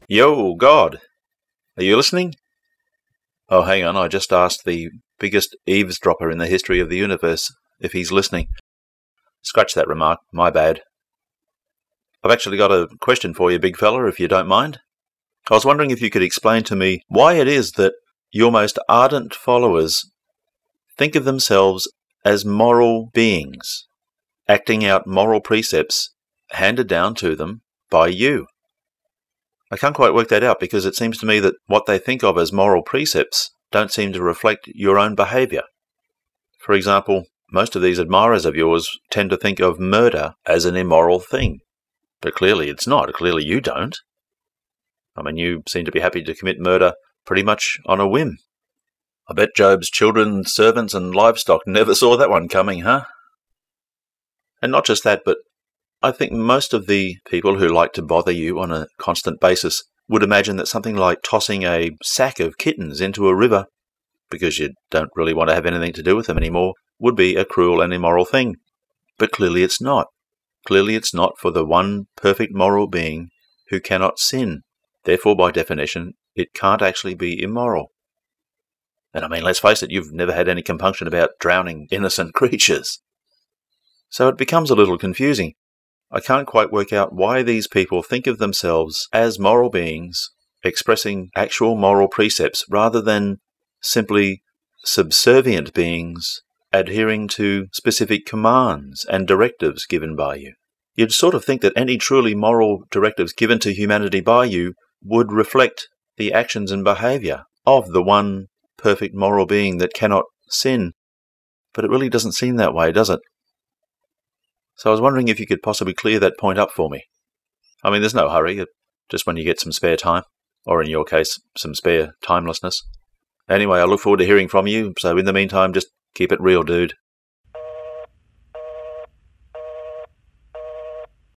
Yo, God! Are you listening? Oh, hang on, I just asked the biggest eavesdropper in the history of the universe if he's listening. Scratch that remark, my bad. I've actually got a question for you, big fella, if you don't mind. I was wondering if you could explain to me why it is that your most ardent followers think of themselves as moral beings, acting out moral precepts handed down to them by you. I can't quite work that out because it seems to me that what they think of as moral precepts don't seem to reflect your own behaviour. For example, most of these admirers of yours tend to think of murder as an immoral thing. But clearly it's not. Clearly you don't. I mean, you seem to be happy to commit murder pretty much on a whim. I bet Job's children, servants and livestock never saw that one coming, huh? And not just that, but I think most of the people who like to bother you on a constant basis would imagine that something like tossing a sack of kittens into a river, because you don't really want to have anything to do with them anymore, would be a cruel and immoral thing. But clearly it's not. Clearly it's not for the one perfect moral being who cannot sin. Therefore, by definition, it can't actually be immoral. And I mean, let's face it, you've never had any compunction about drowning innocent creatures. So it becomes a little confusing. I can't quite work out why these people think of themselves as moral beings expressing actual moral precepts rather than simply subservient beings adhering to specific commands and directives given by you. You'd sort of think that any truly moral directives given to humanity by you would reflect the actions and behaviour of the one perfect moral being that cannot sin. But it really doesn't seem that way, does it? So I was wondering if you could possibly clear that point up for me. I mean, there's no hurry, just when you get some spare time, or in your case, some spare timelessness. Anyway, I look forward to hearing from you, so in the meantime, just keep it real, dude.